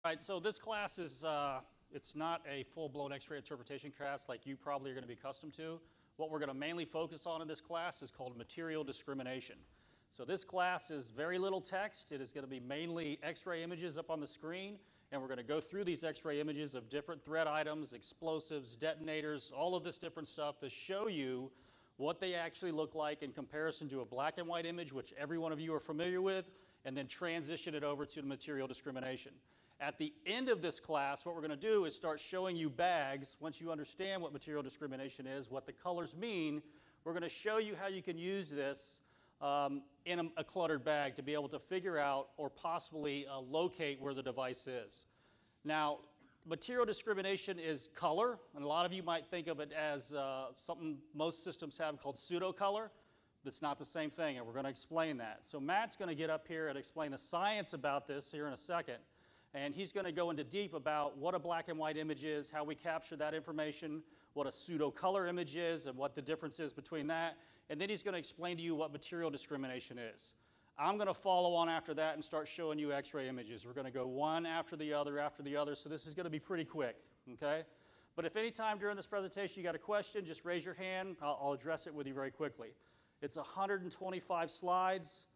All right, so this class is, it's not a full-blown X-ray interpretation class like you probably are going to be accustomed to. What we're going to mainly focus on in this class is called material discrimination. So this class is very little text. It is going to be mainly X-ray images up on the screen, and we're going to go through these X-ray images of different threat items, explosives, detonators, all of this different stuff to show you what they actually look like in comparison to a black and white image, which every one of you are familiar with, and then transition it over to the material discrimination. At the end of this class, what we're going to do is start showing you bags. Once you understand what material discrimination is, what the colors mean, we're going to show you how you can use this in a cluttered bag to be able to figure out or possibly locate where the device is. Now, material discrimination is color, and a lot of you might think of it as something most systems have called pseudo-color. That's not the same thing, and we're going to explain that. So Matt's going to get up here and explain the science about this here in a second. And he's going to go into deep about what a black and white image is, how we capture that information, what a pseudo-color image is, and what the difference is between that. And then he's going to explain to you what material discrimination is. I'm going to follow on after that and start showing you X-ray images. We're going to go one after the other, so this is going to be pretty quick, okay? But if any time during this presentation you got a question, just raise your hand. I'll address it with you very quickly. It's 125 slides.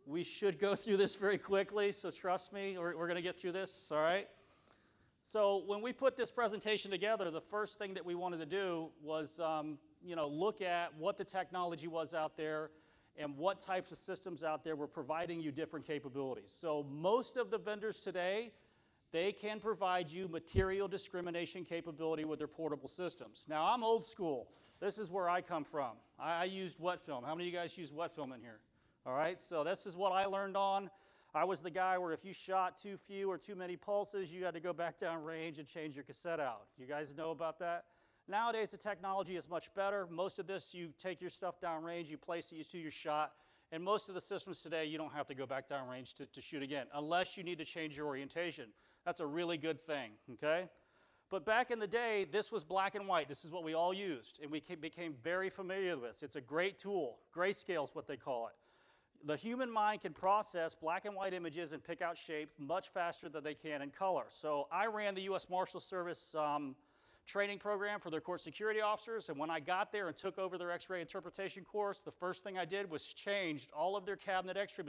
We should go through this very quickly, so trust me, we're going to get through this, all right? So when we put this presentation together, the first thing that we wanted to do was look at what the technology was out there and what types of systems out there were providing you different capabilities. So most of the vendors today, they can provide you material discrimination capability with their portable systems. Now, I'm old school. This is where I come from. I used wet film. How many of you guys use wet film in here? All right, so this is what I learned on. I was the guy where if you shot too few or too many pulses, you had to go back down range and change your cassette out. You guys know about that? Nowadays, the technology is much better. Most of this, you take your stuff down range, you place it, you do your shot, and most of the systems today, you don't have to go back down range to shoot again, unless you need to change your orientation. That's a really good thing, okay? But back in the day, this was black and white. This is what we all used, and we became very familiar with this. It's a great tool. Grayscale is what they call it. The human mind can process black and white images and pick out shape much faster than they can in color. So I ran the U.S. Marshal Service training program for their court security officers, and when I got there and took over their X-ray interpretation course, the first thing I did was changed all of their cabinet X-ray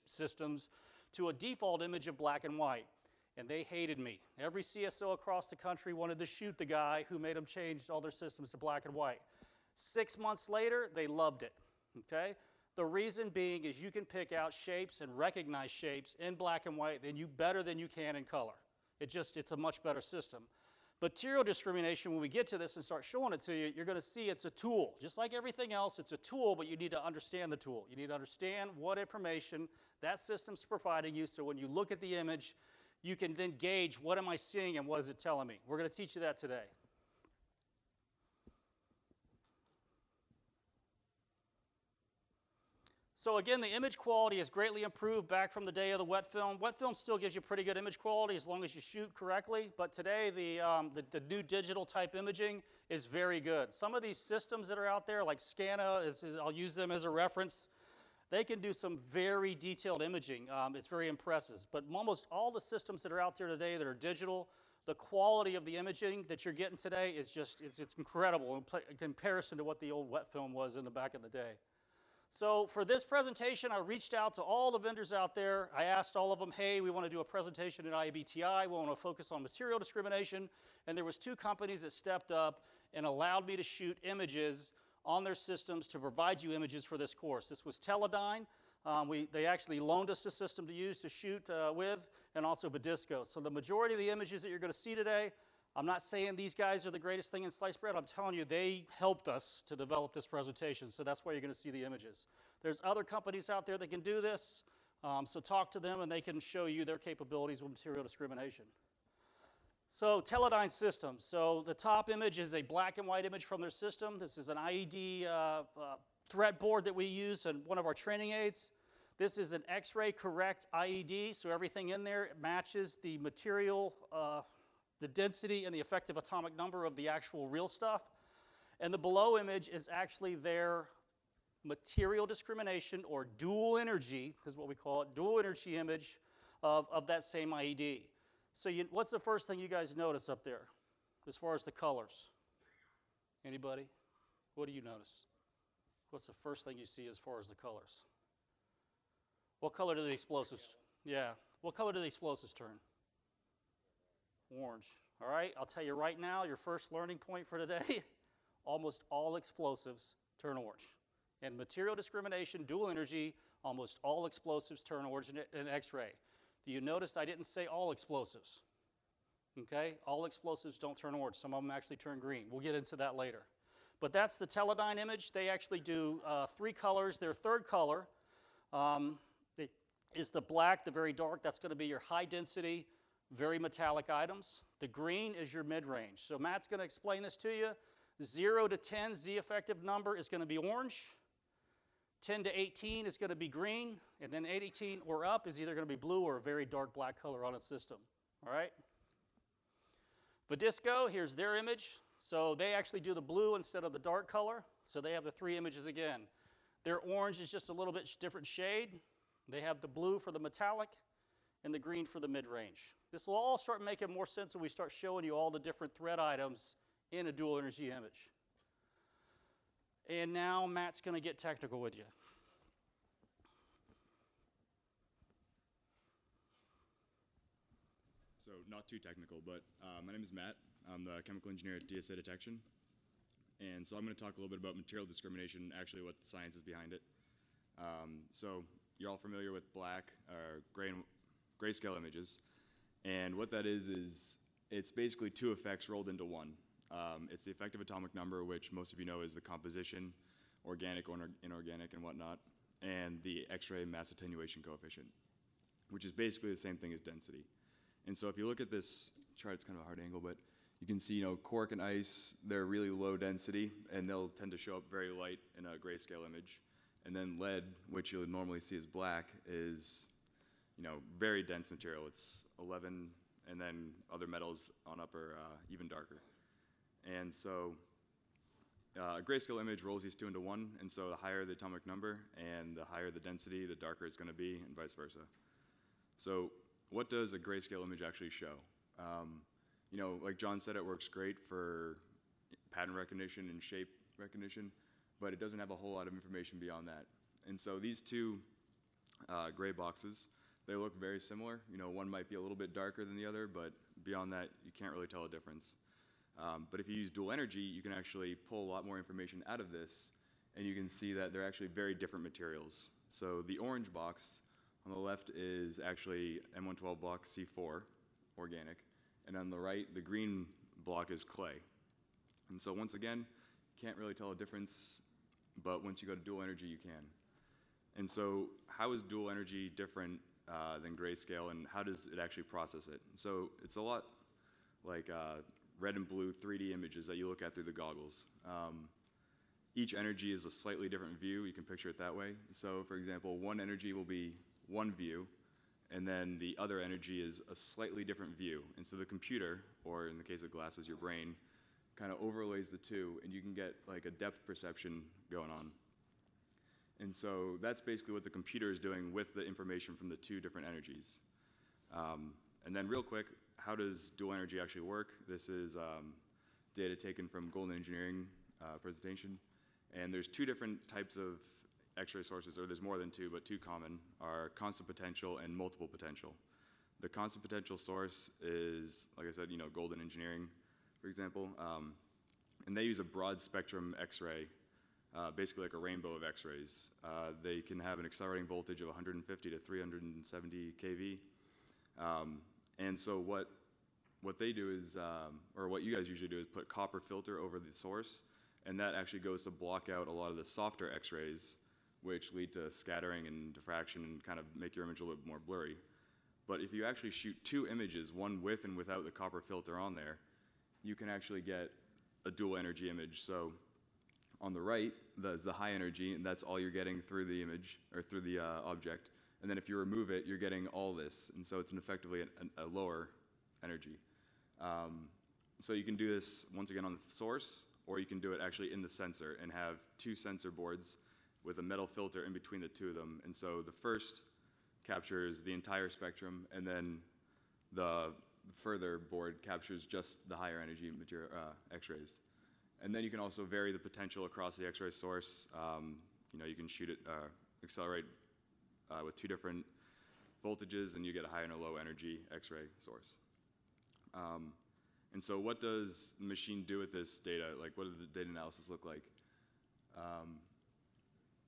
systems to a default image of black and white, and they hated me. Every CSO across the country wanted to shoot the guy who made them change all their systems to black and white. 6 months later, they loved it, okay? The reason being is you can pick out shapes and recognize shapes in black and white better than you can in color. It's a much better system. Material discrimination, when we get to this and start showing it to you, you're going to see it's a tool. Just like everything else, it's a tool, but you need to understand the tool. You need to understand what information that system's providing you, so when you look at the image, you can then gauge what am I seeing and what is it telling me. We're going to teach you that today. So again, the image quality has greatly improved back from the day of the wet film. Wet film still gives you pretty good image quality as long as you shoot correctly, but today the new digital type imaging is very good. Some of these systems that are out there, like Scana, I'll use them as a reference, they can do some very detailed imaging. It's very impressive. But almost all the systems that are out there today that are digital, the quality of the imaging that you're getting today is just, it's incredible in comparison to what the old wet film was in the back in the day. So for this presentation, I reached out to all the vendors out there. I asked all of them, hey, we want to do a presentation at IBTI. We want to focus on material discrimination. And there was 2 companies that stepped up and allowed me to shoot images on their systems to provide you images for this course. This was Teledyne. They actually loaned us the system to use to shoot with, and also Vidisco. So the majority of the images that you're going to see today, I'm not saying these guys are the greatest thing in sliced bread. I'm telling you, they helped us to develop this presentation, so that's why you're going to see the images. There's other companies out there that can do this, so talk to them and they can show you their capabilities with material discrimination. So Teledyne systems. So the top image is a black and white image from their system. This is an IED threat board that we use in one of our training aids. This is an X-ray correct IED, so everything in there matches the material, the density and the effective atomic number of the actual real stuff. And the below image is actually their material discrimination or dual energy, is what we call it, dual energy image of that same IED. So what's the first thing you guys notice up there as far as the colors? Anybody? What do you notice? What's the first thing you see as far as the colors? What color do the explosives? Yeah. What color do the explosives turn? Orange. All right. I'll tell you right now, your first learning point for today, almost all explosives turn orange. And material discrimination, dual energy, almost all explosives turn orange in X-ray. Do you notice I didn't say all explosives? Okay? All explosives don't turn orange. Some of them actually turn green. We'll get into that later. But that's the Teledyne image. They actually do 3 colors. Their third color is the black, the very dark. That's going to be your high density, very metallic items. The green is your mid-range. So Matt's going to explain this to you. 0 to 10, Z effective number is going to be orange. 10 to 18 is going to be green. And then 18 or up is either going to be blue or a very dark black color on its system. All right? Vidisco, here's their image. So they actually do the blue instead of the dark color. So they have the 3 images again. Their orange is just a little bit different shade. They have the blue for the metallic and the green for the mid-range. This will all start making more sense when we start showing you all the different thread items in a dual energy image. And now Matt's going to get technical with you. So not too technical, but my name is Matt. I'm the chemical engineer at DSA Detection. And so I'm going to talk a little bit about material discrimination, actually what the science is behind it. So you're all familiar with black or grayscale images. And what that is it's basically 2 effects rolled into one. It's the effective atomic number, which most of you know is the composition, organic or inorganic and whatnot, and the X-ray mass attenuation coefficient, which is basically the same thing as density. And so if you look at this chart, it's kind of a hard angle, but you can see, cork and ice, they're really low density, and they'll tend to show up very light in a grayscale image. And then lead, which you'll normally see as black, is, very dense material. It's 11, and then other metals on up are even darker. And so a grayscale image rolls these 2 into 1, and so the higher the atomic number and the higher the density, the darker it's going to be, and vice versa. So what does a grayscale image actually show? Like John said, it works great for pattern recognition and shape recognition, but it doesn't have a whole lot of information beyond that. And so these 2 gray boxes, they look very similar. One might be a little bit darker than the other, but beyond that, you can't really tell a difference. But if you use dual energy, you can actually pull a lot more information out of this, and you can see that they're actually very different materials. So the orange box on the left is actually M112 block C4, organic, and on the right, the green block is clay. And so once again, can't really tell a difference, but once you go to dual energy, you can. And so how is dual energy different than grayscale, and how does it actually process it? So it's a lot like red and blue 3D images that you look at through the goggles. Each energy is a slightly different view. You can picture it that way. So for example, one energy will be one view, and then the other energy is a slightly different view. And so the computer, or in the case of glasses, your brain, kind of overlays the 2, and you can get like a depth perception going on. And so that's basically what the computer is doing with the information from the 2 different energies. And then real quick, how does dual energy actually work? This is data taken from Golden Engineering presentation. And there's 2 different types of X-ray sources, or there's more than 2, but 2 common, are constant potential and multiple potential. The constant potential source is, like I said, Golden Engineering, for example. And they use a broad spectrum X-ray, basically like a rainbow of X-rays. They can have an accelerating voltage of 150 to 370 kV. And so what they do is, or what you guys usually do is put copper filter over the source, and that actually goes to block out a lot of the softer X-rays, which lead to scattering and diffraction and kind of make your image a little bit more blurry. But if you actually shoot 2 images, one with and without the copper filter on there, you can actually get a dual energy image. So on the right, there's the high energy, and that's all you're getting through the image, or through the object. And then if you remove it, you're getting all this. And so it's effectively a lower energy. So you can do this, once again, on the source, or you can do it actually in the sensor and have 2 sensor boards with a metal filter in between the 2 of them. And so the first captures the entire spectrum, and then the further board captures just the higher energy material X-rays. And then you can also vary the potential across the X-ray source. You can shoot it, accelerate with 2 different voltages, and you get a high and a low energy X-ray source. And so what does the machine do with this data? Like, what does the data analysis look like?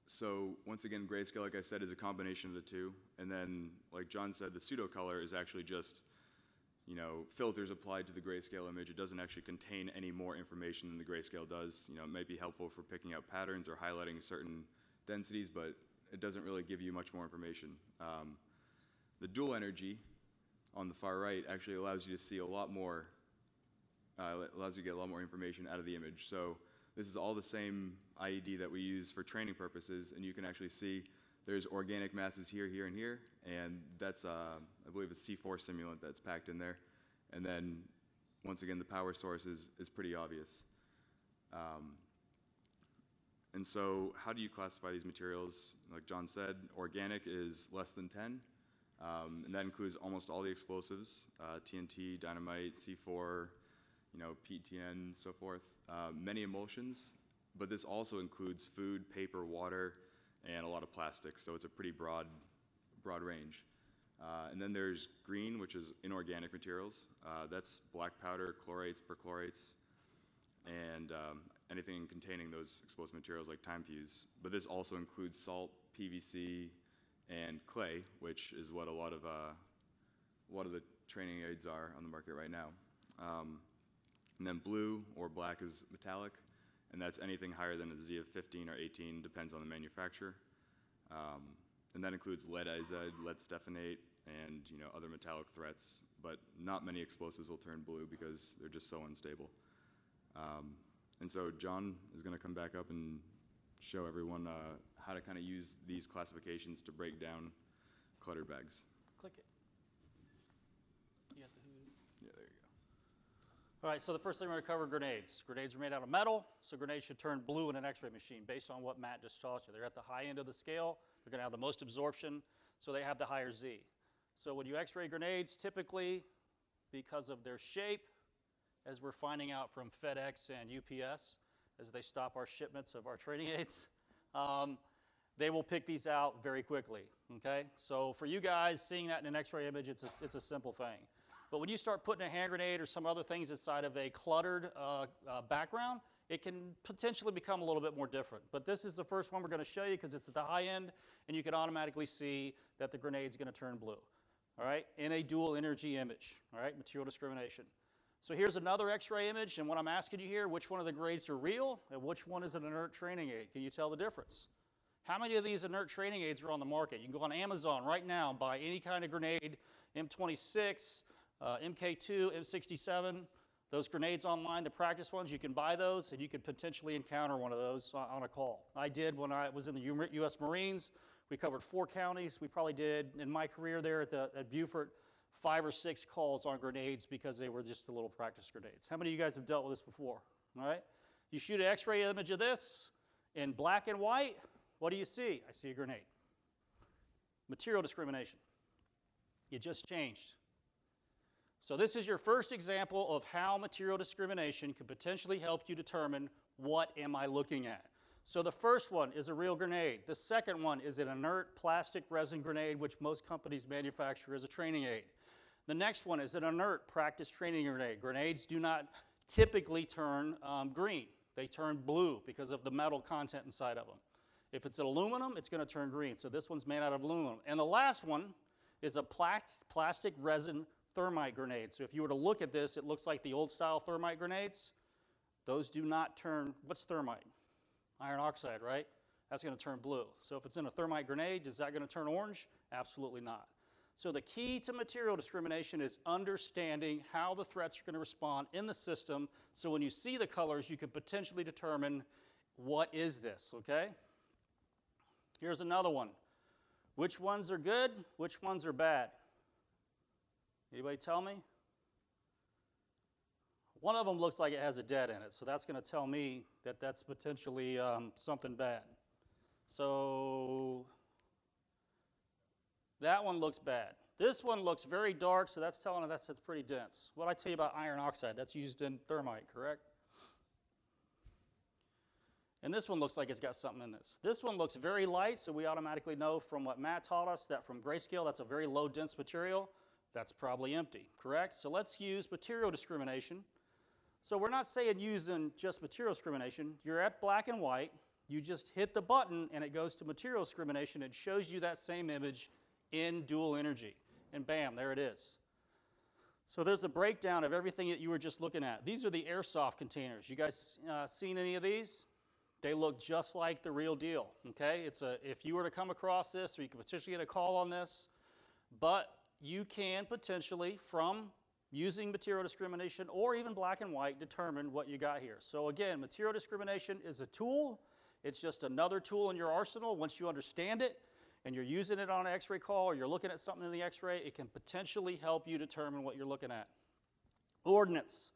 So once again, grayscale, like I said, is a combination of the two. And then, like John said, the pseudo color is actually just filters applied to the grayscale image. It doesn't actually contain any more information than the grayscale does. It might be helpful for picking out patterns or highlighting certain densities, but it doesn't really give you much more information. The dual energy on the far right actually allows you to see a lot more, allows you to get a lot more information out of the image. So this is all the same IED that we use for training purposes, and you can actually see there's organic masses here, here, and here, and that's, I believe, a C4 simulant that's packed in there. And then, once again, the power source is pretty obvious. And so, how do you classify these materials? Like John said, organic is less than 10, and that includes almost all the explosives, TNT, dynamite, C4, PTN, so forth. Many emulsions, but this also includes food, paper, water, and a lot of plastics, so it's a pretty broad range. And then there's green, which is inorganic materials. That's black powder, chlorates, perchlorates, and anything containing those explosive materials like time fuse. But this also includes salt, PVC, and clay, which is what a lot of the training aids are on the market right now. And then blue or black is metallic, and that's anything higher than a Z of 15 or 18, depends on the manufacturer. And that includes lead azide, lead stephanate, and other metallic threats, but not many explosives will turn blue because they're just so unstable. And so John is going to come back up and show everyone how to kind of use these classifications to break down cluttered bags. Click it. You got the hood? Yeah, there you go. All right, so the first thing we're going to cover, grenades. Grenades are made out of metal, so grenades should turn blue in an X-ray machine based on what Matt just taught you. They're at the high end of the scale. They're going to have the most absorption, so they have the higher Z. So when you X-ray grenades, typically, because of their shape, as we're finding out from FedEx and UPS, as they stop our shipments of our training aids, they will pick these out very quickly, okay? So for you guys, seeing that in an X-ray image, it's a simple thing. But when you start putting a hand grenade or some other things inside of a cluttered background, it can potentially become a little bit more different. But this is the first one we're going to show you because it's at the high end, and you can automatically see that the grenade's going to turn blue, all right, in a dual energy image, all right, material discrimination. So here's another X-ray image, and what I'm asking you here, which one of the grenades are real, and which one is an inert training aid? Can you tell the difference? How many of these inert training aids are on the market? You can go on Amazon right now and buy any kind of grenade, M26, MK2, M67, those grenades online, the practice ones, you can buy those, and you could potentially encounter one of those on a call. I did when I was in the U.S. Marines. We covered 4 counties. We probably did, in my career there at Beaufort, 5 or 6 calls on grenades because they were just the little practice grenades. How many of you guys have dealt with this before? All right? You shoot an X-ray image of this in black and white, what do you see? I see a grenade. Material discrimination. It just changed. So this is your first example of how material discrimination could potentially help you determine what am I looking at. So the first one is a real grenade. The second one is an inert plastic resin grenade, which most companies manufacture as a training aid. The next one is an inert practice training grenade. Grenades do not typically turn green. They turn blue because of the metal content inside of them. If it's aluminum, it's going to turn green. So this one's made out of aluminum. And the last one is a plastic resin thermite grenade. So if you were to look at this, it looks like the old style thermite grenades. Those do not turn, what's thermite? Iron oxide, right? That's going to turn blue. So if it's in a thermite grenade, is that going to turn orange? Absolutely not. So the key to material discrimination is understanding how the threats are going to respond in the system, so when you see the colors, you can potentially determine what is this, okay? Here's another one. Which ones are good? Which ones are bad? Anybody tell me? One of them looks like it has a dead in it, so that's going to tell me that that's potentially something bad. So that one looks bad. This one looks very dark, so that's telling us that's pretty dense. What I tell you about iron oxide, that's used in thermite, correct? And this one looks like it's got something in this. This one looks very light, so we automatically know from what Matt taught us that from grayscale, that's a very low dense material. That's probably empty, correct? So let's use material discrimination. So we're not saying using just material discrimination. You're at black and white. You just hit the button, and it goes to material discrimination. It shows you that same image in dual energy. And bam, there it is. So there's a breakdown of everything that you were just looking at. These are the airsoft containers. You guys seen any of these? They look just like the real deal, okay? If you were to come across this, or you could potentially get a call on this, but you can potentially, from using material discrimination or even black and white, determine what you got here. So again, material discrimination is a tool. It's just another tool in your arsenal. Once you understand it and you're using it on an x-ray call or you're looking at something in the x-ray, it can potentially help you determine what you're looking at. Ordnance.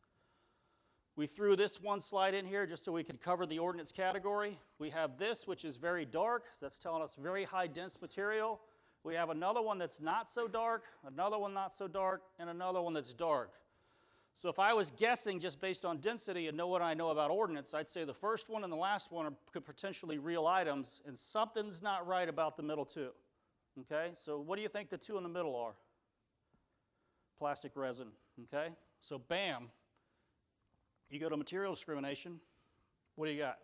We threw this one slide in here just so we could cover the ordnance category. We have this, which is very dark. So that's telling us very high dense material. We have another one that's not so dark, another one not so dark, and another one that's dark. So if I was guessing just based on density and know what I know about ordnance, I'd say the first one and the last one could potentially real items, and something's not right about the middle two. Okay, so what do you think the two in the middle are? Plastic resin, okay? So bam. You go to material discrimination, what do you got?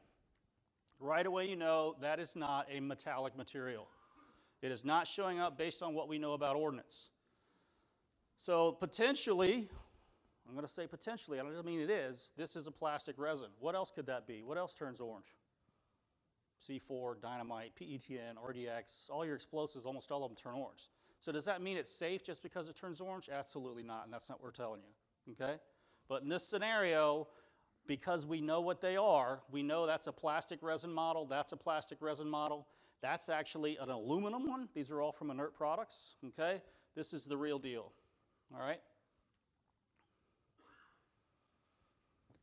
Right away you know that is not a metallic material. It is not showing up based on what we know about ordnance. So potentially, I'm going to say potentially, I don't mean it is, this is a plastic resin. What else could that be? What else turns orange? C4, dynamite, PETN, RDX, all your explosives, almost all of them turn orange. So does that mean it's safe just because it turns orange? Absolutely not, and that's not what we're telling you, okay? But in this scenario, because we know what they are, we know that's a plastic resin model, that's a plastic resin model, that's actually an aluminum one. These are all from inert products, okay? This is the real deal, all right?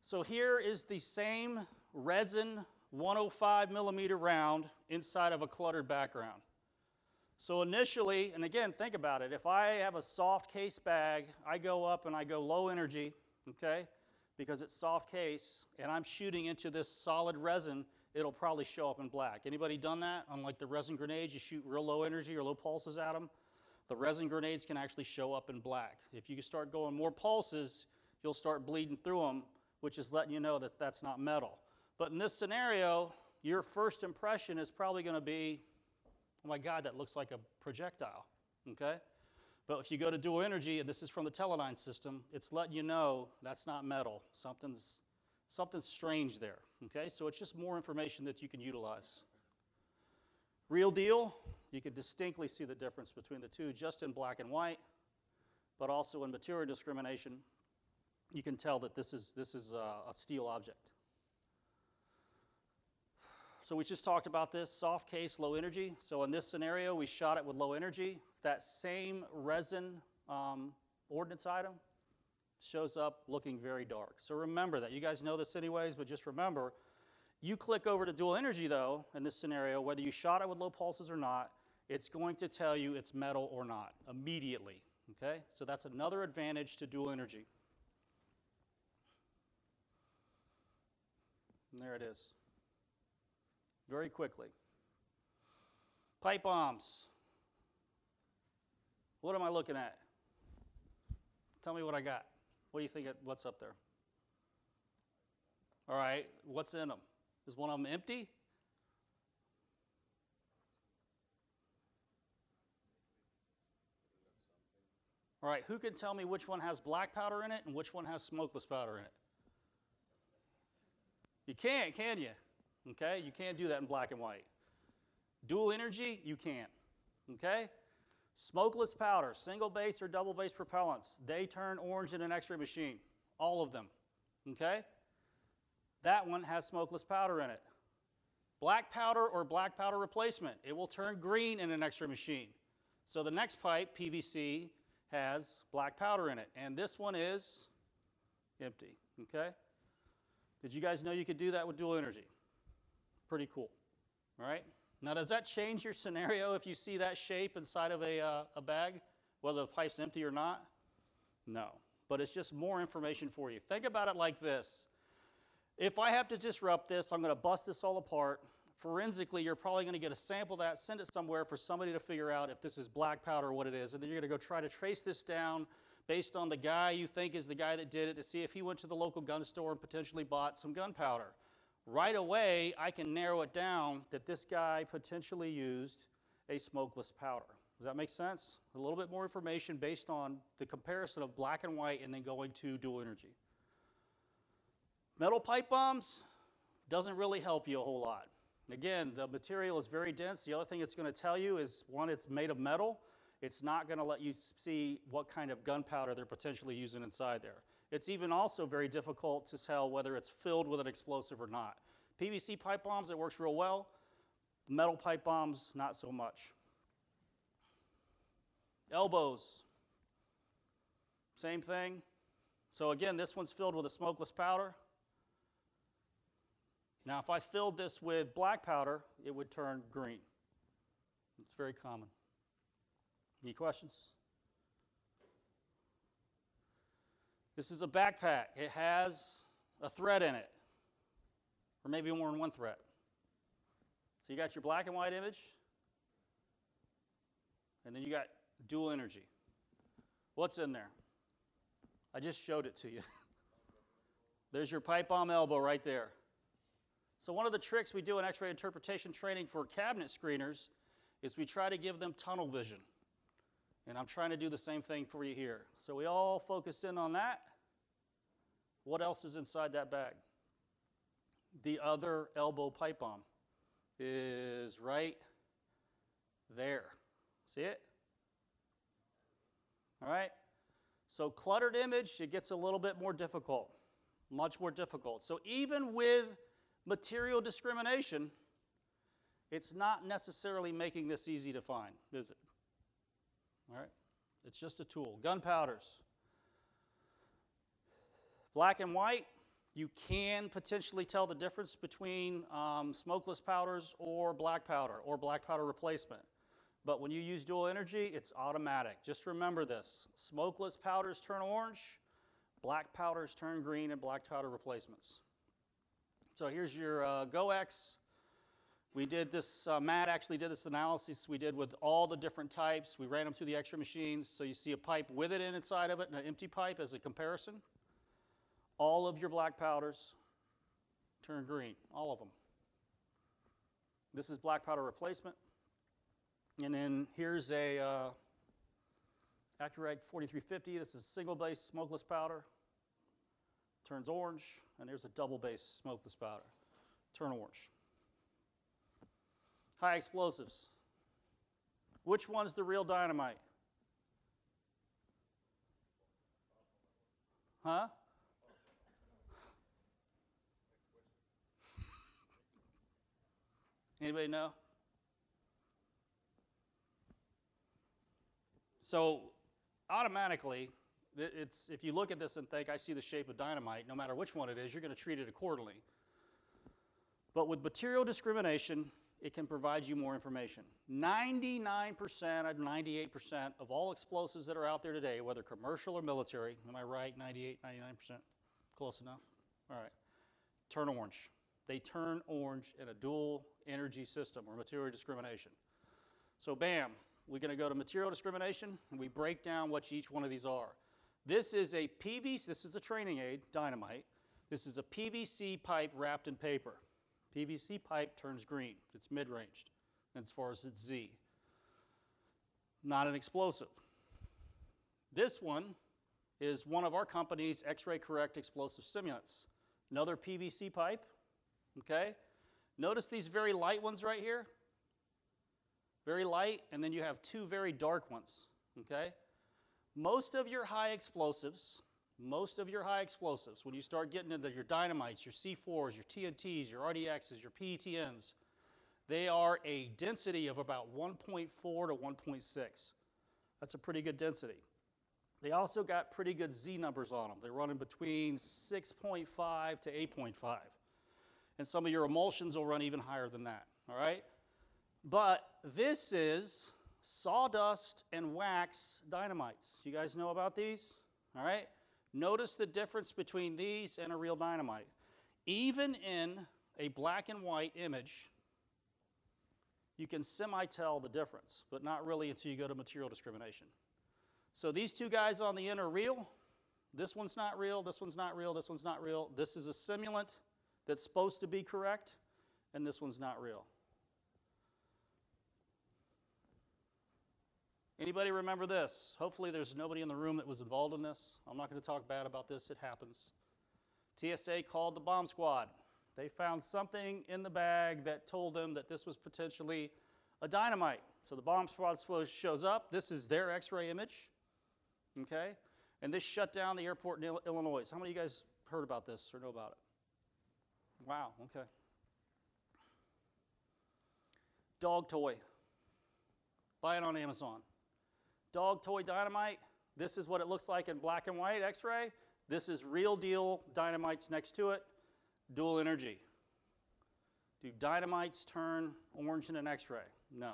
So here is the same resin 105 millimeter round inside of a cluttered background. So initially, and again, think about it, if I have a soft case bag, I go up and I go low energy, okay, because it's soft case, and I'm shooting into this solid resin, it'll probably show up in black. Anybody done that? Unlike the resin grenades, you shoot real low energy or low pulses at them. The resin grenades can actually show up in black. If you start going more pulses, you'll start bleeding through them, which is letting you know that that's not metal. But in this scenario, your first impression is probably going to be, oh my God, that looks like a projectile, okay? But if you go to dual energy, and this is from the Teledyne system, it's letting you know that's not metal. Something's strange there, okay? So it's just more information that you can utilize. Real deal, you can distinctly see the difference between the two just in black and white, but also in material discrimination, you can tell that this is a steel object. So we just talked about this, soft case, low energy. So in this scenario, we shot it with low energy. That same resin ordnance item shows up looking very dark. So remember that. You guys know this anyways, but just remember, you click over to dual energy though, in this scenario, whether you shot it with low pulses or not, it's going to tell you it's metal or not immediately, okay? So that's another advantage to dual energy. And there it is. Very quickly. Pipe bombs. What am I looking at? Tell me what I got. What do you think, what's up there? All right, what's in them? Is one of them empty? All right, who can tell me which one has black powder in it and which one has smokeless powder in it? You can't, can you? Okay, you can't do that in black and white. Dual energy, you can't, okay? Smokeless powder, single base or double base propellants, they turn orange in an x-ray machine, all of them, okay? That one has smokeless powder in it. Black powder or black powder replacement, it will turn green in an x-ray machine. So the next pipe, PVC, has black powder in it, and this one is empty, okay? Did you guys know you could do that with dual energy? Pretty cool, all right? Now, does that change your scenario if you see that shape inside of a bag? whether the pipe's empty or not? No. But it's just more information for you. Think about it like this. If I have to disrupt this, I'm going to bust this all apart. Forensically, you're probably going to get a sample of that, send it somewhere for somebody to figure out if this is black powder or what it is, and then you're going to go try to trace this down based on the guy you think is the guy that did it to see if he went to the local gun store and potentially bought some gunpowder. Right away, I can narrow it down that this guy potentially used a smokeless powder. Does that make sense? A little bit more information based on the comparison of black and white and then going to dual energy. Metal pipe bombs doesn't really help you a whole lot. Again, the material is very dense. The other thing it's going to tell you is, one, it's made of metal. It's not going to let you see what kind of gunpowder they're potentially using inside there. It's even also very difficult to tell whether it's filled with an explosive or not. PVC pipe bombs, it works real well. Metal pipe bombs, not so much. Elbows, same thing. So again, this one's filled with a smokeless powder. Now, if I filled this with black powder, it would turn green. It's very common. Any questions? This is a backpack. It has a thread in it, or maybe more than one thread. So you got your black and white image, and then you got dual energy. What's in there? I just showed it to you. There's your pipe bomb elbow right there. So one of the tricks we do in X-ray interpretation training for cabinet screeners is we try to give them tunnel vision. And I'm trying to do the same thing for you here. So we all focused in on that. What else is inside that bag? The other elbow pipe bomb is right there. See it? All right? So cluttered image, it gets a little bit more difficult, much more difficult. So even with material discrimination, it's not necessarily making this easy to find, is it? All right? It's just a tool. Gunpowders. Black and white, you can potentially tell the difference between smokeless powders or black powder replacement. But when you use dual energy, it's automatic. Just remember this. Smokeless powders turn orange, black powders turn green, and black powder replacements. So here's your GoX. We did this, Matt actually did this analysis we did with all the different types. We ran them through the X-ray machines. So you see a pipe with it inside of it and an empty pipe as a comparison. All of your black powders turn green, all of them. This is black powder replacement. And then here's a Accurate 4350. This is single base smokeless powder. Turns orange. And there's a double base smokeless powder. Turn orange. High explosives. Which one's the real dynamite? Huh? Anybody know? So automatically, if you look at this and think, I see the shape of dynamite, no matter which one it is, you're going to treat it accordingly. But with material discrimination, it can provide you more information. 99% or 98% of all explosives that are out there today, whether commercial or military, am I right, 98, 99%? Close enough? All right. Turn orange. They turn orange in a dual energy system or material discrimination. So bam, we're going to go to material discrimination, and we break down what each one of these are. This is a PVC, this is a training aid, dynamite. This is a PVC pipe wrapped in paper. PVC pipe turns green. It's mid-ranged as far as its Z. Not an explosive. This one is one of our company's X-ray correct explosive simulants. Another PVC pipe, okay? Notice these very light ones right here. Very light, and then you have two very dark ones, okay? Most of your high explosives, when you start getting into your dynamites, your C4s, your TNTs, your RDXs, your PETNs, they are a density of about 1.4 to 1.6. That's a pretty good density. They also got pretty good Z numbers on them. They're running between 6.5 to 8.5. And some of your emulsions will run even higher than that, all right? But this is sawdust and wax dynamites. You guys know about these? All right? Notice the difference between these and a real dynamite. Even in a black and white image, you can semi-tell the difference, but not really until you go to material discrimination. So these two guys on the end are real. This one's not real, this one's not real, this one's not real. This is a simulant that's supposed to be correct, and this one's not real. Anybody remember this? Hopefully there's nobody in the room that was involved in this. I'm not going to talk bad about this, it happens. TSA called the bomb squad. They found something in the bag that told them that this was potentially a dynamite. So the bomb squad shows up. This is their X-ray image, okay? And this shut down the airport in Illinois. How many of you guys heard about this or know about it? Wow, okay. Dog toy. Buy it on Amazon. Dog toy dynamite. This is what it looks like in black and white X-ray. This is real deal dynamites next to it. Dual energy. Do dynamites turn orange in an X-ray? No.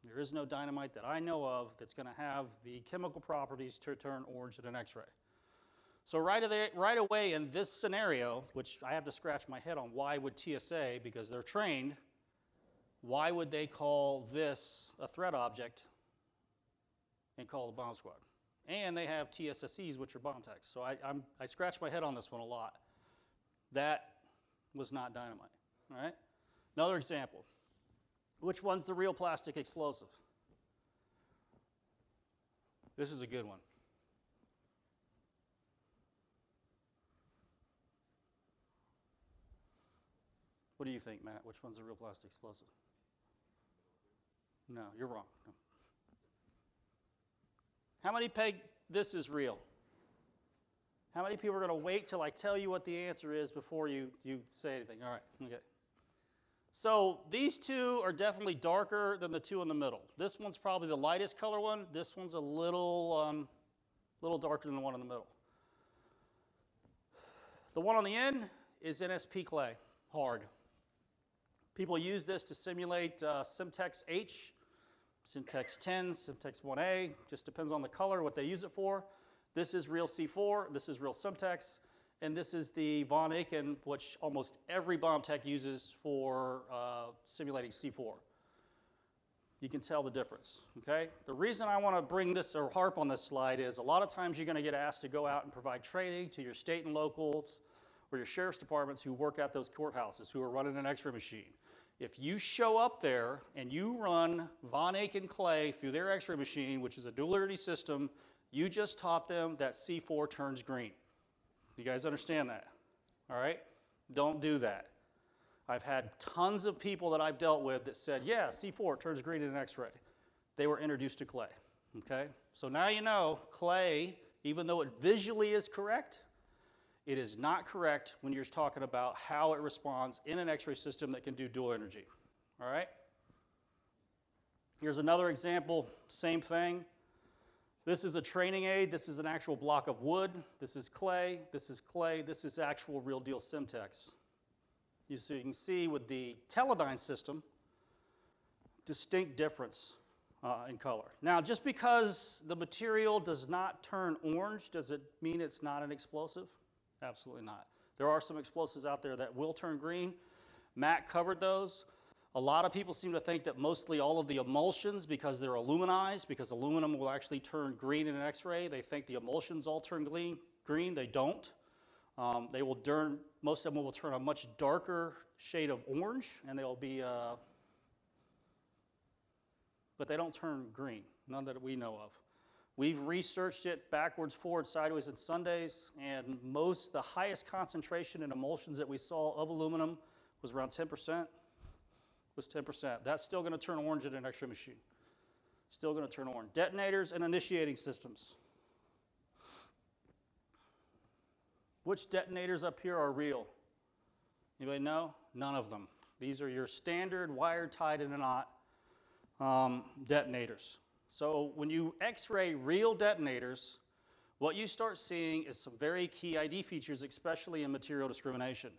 There is no dynamite that I know of that's going to have the chemical properties to turn orange in an X-ray. So right away in this scenario, which I have to scratch my head on, why would TSA, because they're trained, why would they call this a threat object and call the bomb squad? And they have TSSEs, which are bomb techs. So I scratch my head on this one a lot. That was not dynamite, all right? Another example. Which one's the real plastic explosive? This is a good one. What do you think, Matt? Which one's the real plastic explosive? No, you're wrong. No. How many peg this is real? How many people are going to wait till I tell you what the answer is before you say anything? All right, okay. So these two are definitely darker than the two in the middle. This one's probably the lightest color one. This one's a little darker than the one in the middle. The one on the end is NSP clay, hard. People use this to simulate Simtex H, Simtex 10, Simtex 1A, just depends on the color, what they use it for. This is real C4, this is real Simtex, and this is the Von Aken, which almost every bomb tech uses for simulating C4. You can tell the difference, okay? The reason I want to bring this or harp on this slide is a lot of times you're going to get asked to go out and provide training to your state and locals or your sheriff's departments who work at those courthouses, who are running an X-ray machine. If you show up there and you run Von Aken clay through their X-ray machine, which is a dual energy system, you just taught them that C4 turns green. You guys understand that? All right? Don't do that. I've had tons of people that I've dealt with that said, yeah, C4 turns green in an X-ray. They were introduced to clay, okay? So now you know clay, even though it visually is correct, it is not correct when you're talking about how it responds in an X-ray system that can do dual energy, all right? Here's another example, same thing. This is a training aid. This is an actual block of wood. This is clay. This is clay. This is actual real deal Simtex. So you can see with the Teledyne system, distinct difference in color. Now, just because the material does not turn orange, does it mean it's not an explosive? Absolutely not. There are some explosives out there that will turn green. Matt covered those. A lot of people seem to think that mostly all of the emulsions, because they're aluminized, because aluminum will actually turn green in an X-ray, they think the emulsions all turn green. They don't. They will turn, most of them will turn a much darker shade of orange, and they'll be, but they don't turn green, none that we know of. We've researched it backwards, forwards, sideways, and Sundays, and the highest concentration in emulsions that we saw of aluminum was around 10%. Was 10%. That's still going to turn orange in an X-ray machine. Still going to turn orange. Detonators and initiating systems. Which detonators up here are real? Anybody know? None of them. These are your standard wired, tied in a knot detonators. So when you X-ray real detonators, what you start seeing is some very key ID features, especially in material discrimination.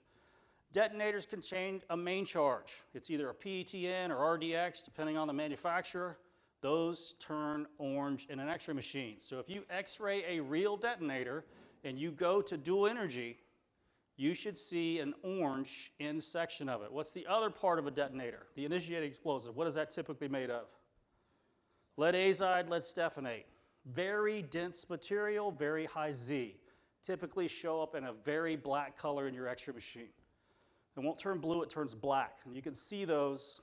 Detonators contain a main charge. It's either a PETN or RDX, depending on the manufacturer. those turn orange in an X-ray machine. So if you X-ray a real detonator and you go to dual energy, you should see an orange end section of it. What's the other part of a detonator? The initiating explosive. What is that typically made of? Lead azide, lead stephanate. Very dense material, very high Z. Typically show up in a very black color in your X-ray machine. It won't turn blue, it turns black. And you can see those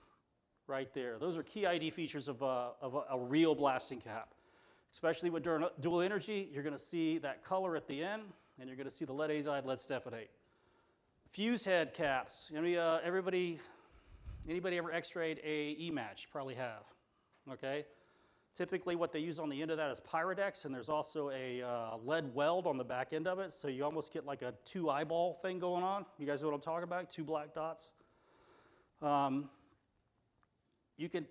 right there. Those are key ID features of a real blasting cap. Especially with dual energy, you're going to see that color at the end, and you're going to see the lead azide, lead stephanate. Fuse head caps. Anybody ever X-rayed a E-match? Probably have. Okay. Typically, what they use on the end of that is Pyrodex, and there's also a lead weld on the back end of it, so you almost get like a two eyeball thing going on. You guys know what I'm talking about? Two black dots. You can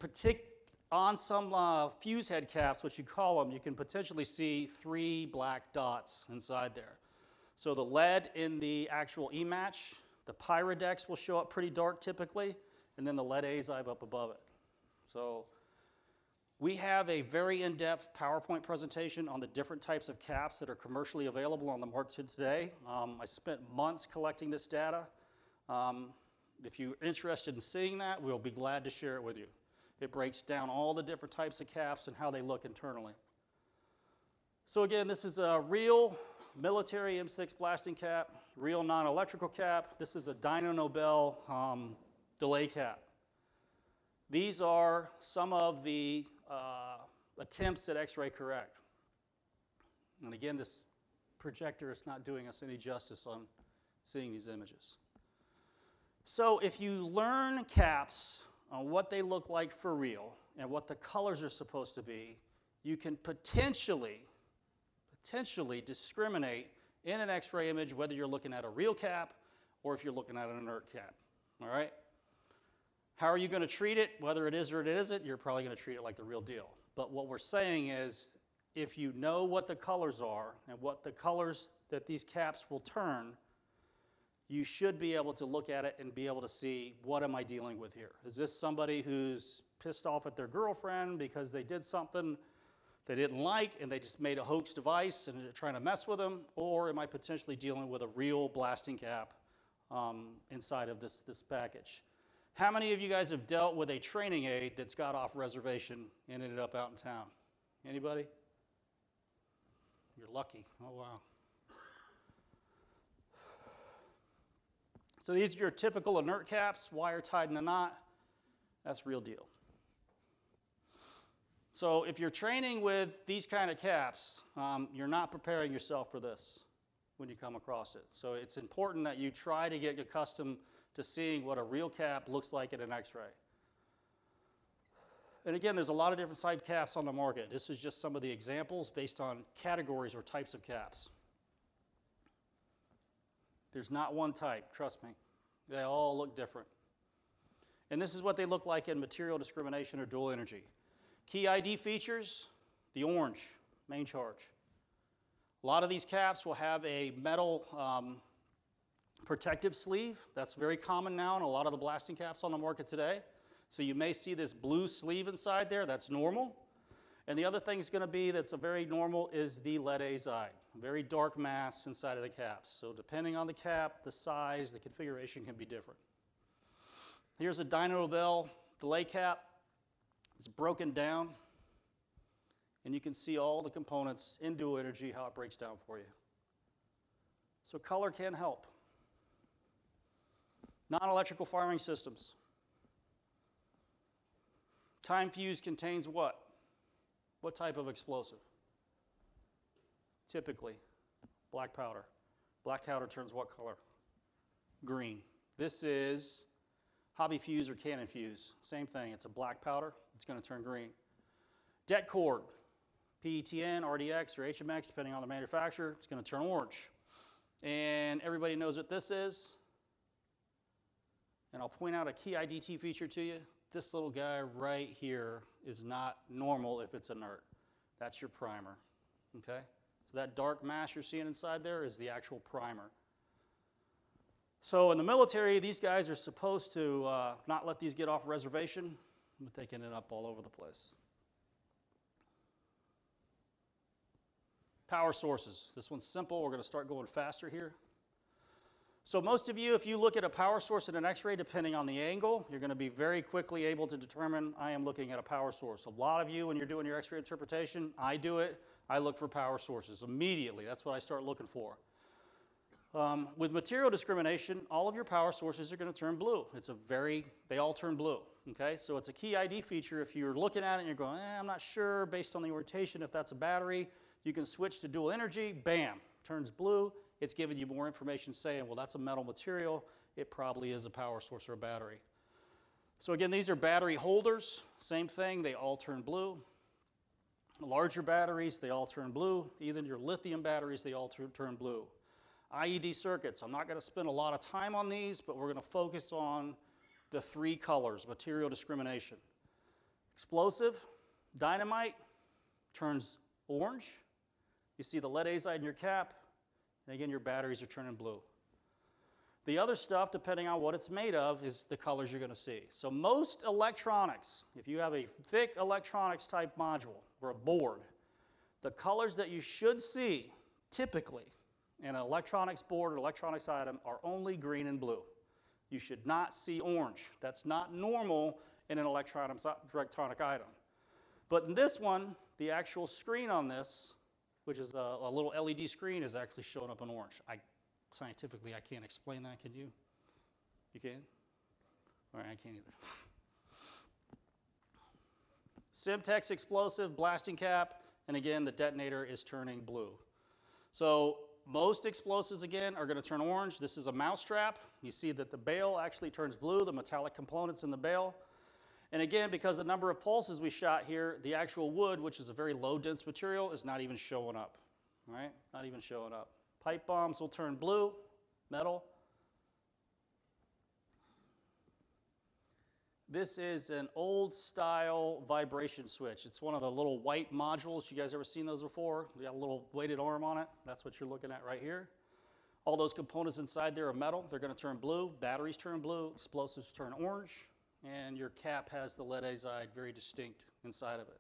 on some fuse head caps, what you call them, you can potentially see 3 black dots inside there. So the lead in the actual E-match, the Pyrodex will show up pretty dark typically, and then the lead azide up above it. So we have a very in-depth PowerPoint presentation on the different types of caps that are commercially available on the market today. I spent months collecting this data. If you're interested in seeing that, we'll be glad to share it with you. It breaks down all the different types of caps and how they look internally. So again, this is a real military M6 blasting cap, real non-electrical cap. This is a Dyno Nobel delay cap. These are some of the attempts at X-ray correct. And again, this projector is not doing us any justice on seeing these images. So if you learn caps on what they look like for real and what the colors are supposed to be, you can potentially discriminate in an X-ray image whether you're looking at a real cap or if you're looking at an inert cap, all right? How are you going to treat it? Whether it is or it isn't, you're probably going to treat it like the real deal. But what we're saying is, if you know what the colors are and what the colors that these caps will turn, you should be able to look at it and be able to see, what am I dealing with here? Is this somebody who's pissed off at their girlfriend because they did something they didn't like and they just made a hoax device and they're trying to mess with them? Or am I potentially dealing with a real blasting cap inside of this package? How many of you guys have dealt with a training aid that's got off reservation and ended up out in town? Anybody? You're lucky. Oh, wow. So these are your typical inert caps, wire tied in a knot. That's real deal. So if you're training with these kind of caps, you're not preparing yourself for this when you come across it. So it's important that you try to get accustomed to seeing what a real cap looks like in an X-ray. And again, there's a lot of different type caps on the market. This is just some of the examples based on categories or types of caps. There's not one type, trust me. They all look different. And this is what they look like in material discrimination or dual energy. Key ID features, the orange, main charge. A lot of these caps will have a metal protective sleeve. That's very common now in a lot of the blasting caps on the market today. So you may see this blue sleeve inside there. That's normal. And the other thing is going to be that's a very normal is the lead azide. Very dark mass inside of the caps. So depending on the cap, the size, the configuration can be different. Here's a Dyno Nobel delay cap. It's broken down. And you can see all the components in dual energy, how it breaks down for you. So color can help. Non-electrical firing systems. Time fuse contains what? What type of explosive? Typically, black powder. Black powder turns what color? Green. This is hobby fuse or cannon fuse. Same thing, it's a black powder, it's going to turn green. Det cord, PETN, RDX, or HMX, depending on the manufacturer, it's going to turn orange. And everybody knows what this is. And I'll point out a key IDT feature to you. This little guy right here is not normal if it's inert. That's your primer, okay? So that dark mass you're seeing inside there is the actual primer. So in the military, these guys are supposed to not let these get off reservation, but they can end up all over the place. Power sources. This one's simple. We're going to start going faster here. So most of you, if you look at a power source in an X-ray, depending on the angle, you're going to be very quickly able to determine I am looking at a power source. A lot of you, when you're doing your X-ray interpretation, I do it, I look for power sources immediately. That's what I start looking for. With material discrimination, all of your power sources are going to turn blue. They all turn blue, okay? So it's a key ID feature. If you're looking at it and you're going, I'm not sure based on the orientation if that's a battery, you can switch to dual energy, bam, turns blue. It's giving you more information saying, well, that's a metal material. It probably is a power source or a battery. So again, these are battery holders. Same thing, they all turn blue. Larger batteries, they all turn blue. Even your lithium batteries, they all turn blue. IED circuits, I'm not going to spend a lot of time on these, but we're going to focus on the 3 colors, material discrimination. Explosive, dynamite, turns orange. You see the lead azide in your cap, and again, your batteries are turning blue. The other stuff, depending on what it's made of, is the colors you're going to see. So most electronics, if you have a thick electronics type module or a board, the colors that you should see typically in an electronics board or electronics item are only green and blue. You should not see orange. That's not normal in an electronic item. But in this one, the actual screen on this, which is a little LED screen, is actually showing up in orange. Scientifically, I can't explain that, can you? You can? All right, I can't either. Simtex explosive, blasting cap, and again, the detonator is turning blue. So most explosives, again, are going to turn orange. This is a mousetrap. You see that the bail actually turns blue, the metallic components in the bail. And again, because the number of pulses we shot here, the actual wood, which is a very low dense material, is not even showing up, right? Not even showing up. Pipe bombs will turn blue, metal. This is an old style vibration switch. It's one of the little white modules. You guys ever seen those before? They got a little weighted arm on it. That's what you're looking at right here. All those components inside there are metal. They're going to turn blue. Batteries turn blue. Explosives turn orange. And your cap has the lead azide, very distinct inside of it.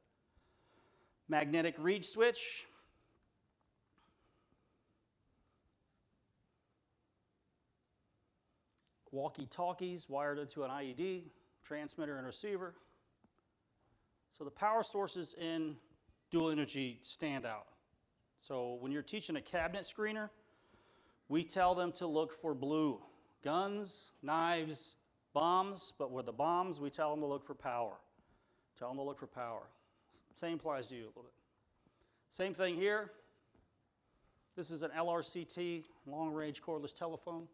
Magnetic reed switch. Walkie-talkies wired into an IED, transmitter and receiver. So the power sources in dual energy stand out. So when you're teaching a cabinet screener, we tell them to look for blue. Guns, knives, bombs, but with the bombs, we tell them to look for power. Tell them to look for power. Same applies to you a little bit. Same thing here. This is an LRCT, long-range cordless telephone.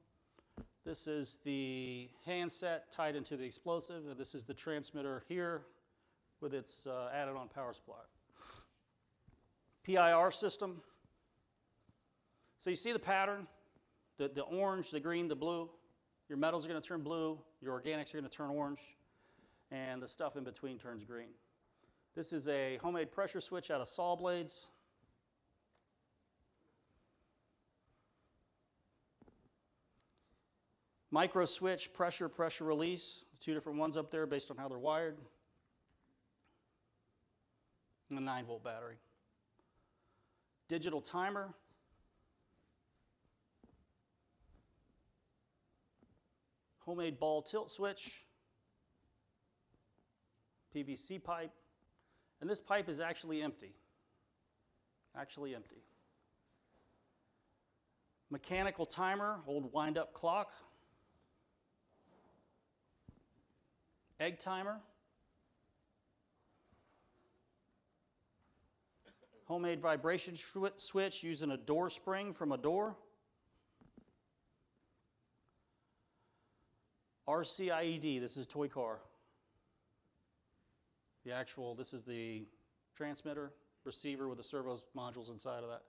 This is the handset tied into the explosive, and this is the transmitter here with its added-on power supply. PIR system. So you see the pattern, the orange, the green, the blue. Your metals are going to turn blue, your organics are going to turn orange, and the stuff in between turns green. This is a homemade pressure switch out of saw blades. Micro switch, pressure, pressure release. 2 different ones up there based on how they're wired. And a 9-volt battery. Digital timer. Homemade ball tilt switch, PVC pipe, and this pipe is actually empty. Actually empty. Mechanical timer, old wind-up clock. Egg timer. Homemade vibration switch using a door spring from a door. RCIED, this is a toy car. This is the transmitter, receiver with the servo modules inside of that.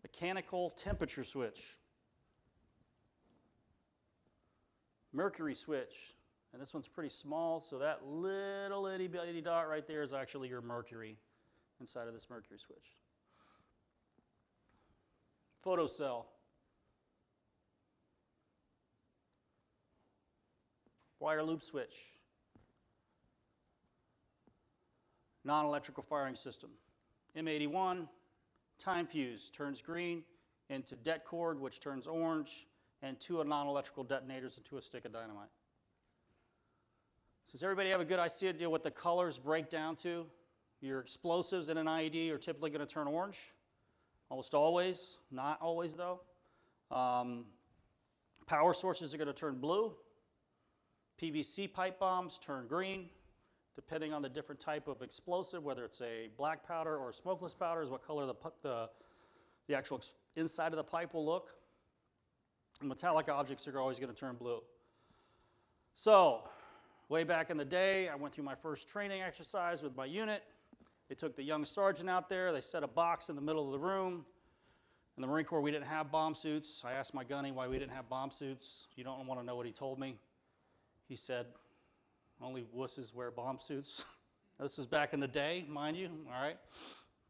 Mechanical temperature switch. Mercury switch, and this one's pretty small, so that little itty bitty dot right there is actually your mercury inside of this mercury switch. Photocell. Wire loop switch. non-electrical firing system. M81, time fuse, turns green into det cord, which turns orange, and 2 non-electrical detonators into a stick of dynamite. So does everybody have a good idea what the colors break down to? Your explosives in an IED are typically going to turn orange, almost always, not always though. Power sources are going to turn blue. PVC pipe bombs turn green. Depending on the different type of explosive, whether it's a black powder or smokeless powder, is what color the actual inside of the pipe will look. And metallic objects are always going to turn blue. So, way back in the day, I went through my first training exercise with my unit. They took the young sergeant out there. They set a box in the middle of the room. In the Marine Corps, we didn't have bomb suits. I asked my gunny why we didn't have bomb suits. You don't want to know what he told me. He said, only wusses wear bomb suits. This is back in the day, mind you, all right?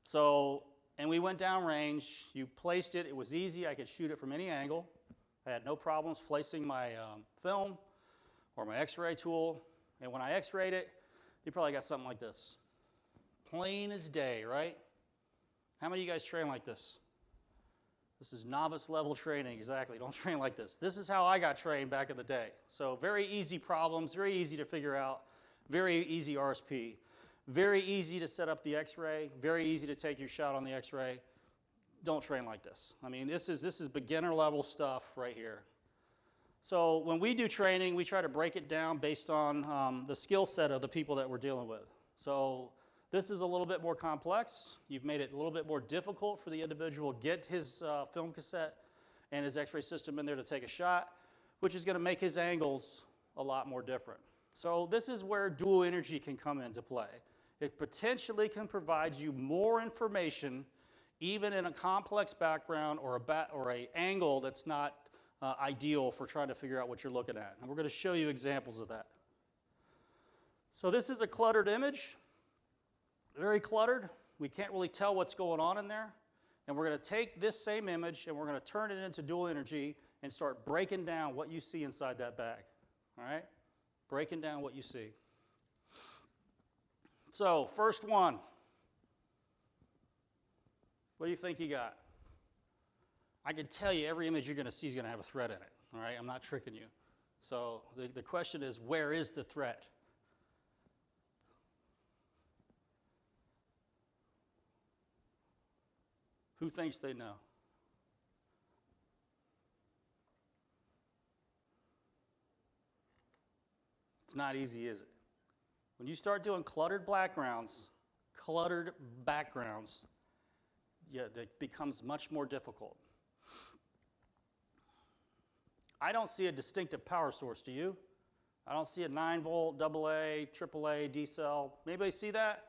So, and we went downrange. You placed it. It was easy. I could shoot it from any angle. I had no problems placing my film or my x-ray tool. And when I x-rayed it, you probably got something like this. Plain as day, right? How many of you guys train like this? This is novice level training, exactly. Don't train like this. This is how I got trained back in the day. So very easy problems, very easy to figure out, very easy RSP, very easy to set up the x-ray, very easy to take your shot on the x-ray. Don't train like this. I mean, this is beginner level stuff right here. So when we do training, we try to break it down based on the skill set of the people that we're dealing with. So this is a little bit more complex. You've made it a little bit more difficult for the individual to get his film cassette and his x-ray system in there to take a shot, which is going to make his angles a lot more different. So this is where dual energy can come into play. It potentially can provide you more information even in a complex background or a angle that's not ideal for trying to figure out what you're looking at. And we're going to show you examples of that. So this is a cluttered image. Very cluttered. We can't really tell what's going on in there. And we're going to take this same image and we're going to turn it into dual energy and start breaking down what you see inside that bag. All right? Breaking down what you see. So, first one. What do you think you got? I can tell you every image you're going to see is going to have a threat in it. All right? I'm not tricking you. So, the question is, where is the threat? Who thinks they know? It's not easy, is it? When you start doing cluttered backgrounds, yeah, that becomes much more difficult. I don't see a distinctive power source, do you? I don't see a 9-volt, AA, AAA, D-cell. Anybody see that?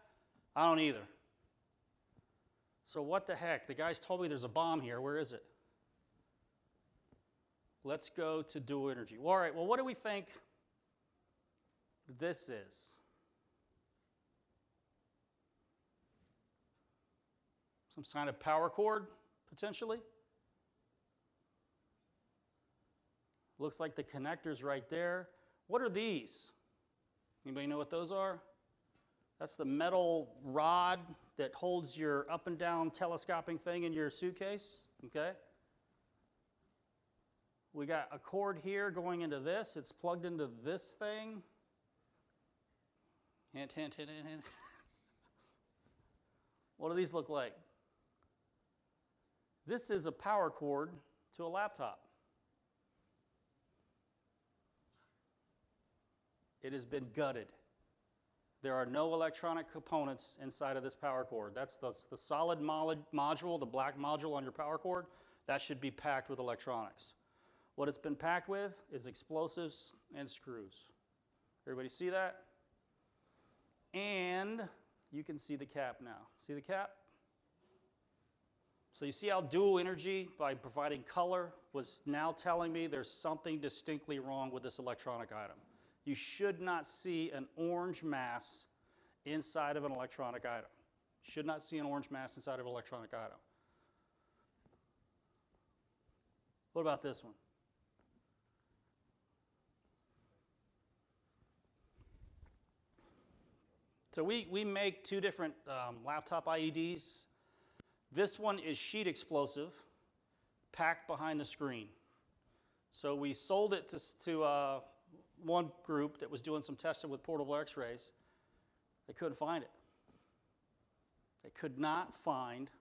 I don't either. So what the heck? The guys told me there's a bomb here. Where is it? Let's go to dual energy. Well, all right, well, what do we think this is? Some kind of power cord, potentially? Looks like the connector's right there. What are these? Anybody know what those are? That's the metal rod that holds your up and down telescoping thing in your suitcase, okay? We got a cord here going into this. It's plugged into this thing. Hint, hint, hint, hint, hint. What do these look like? This is a power cord to a laptop. It has been gutted. There are no electronic components inside of this power cord. That's the solid module, the black module on your power cord. That should be packed with electronics. What it's been packed with is explosives and screws. Everybody see that? And you can see the cap now. See the cap? So you see how dual energy, by providing color, was now telling me there's something distinctly wrong with this electronic item. You should not see an orange mass inside of an electronic item. You should not see an orange mass inside of an electronic item. What about this one? So we make two different laptop IEDs. This one is sheet explosive, packed behind the screen. So we sold it to one group that was doing some testing with portable x-rays. They couldn't find it. They could not find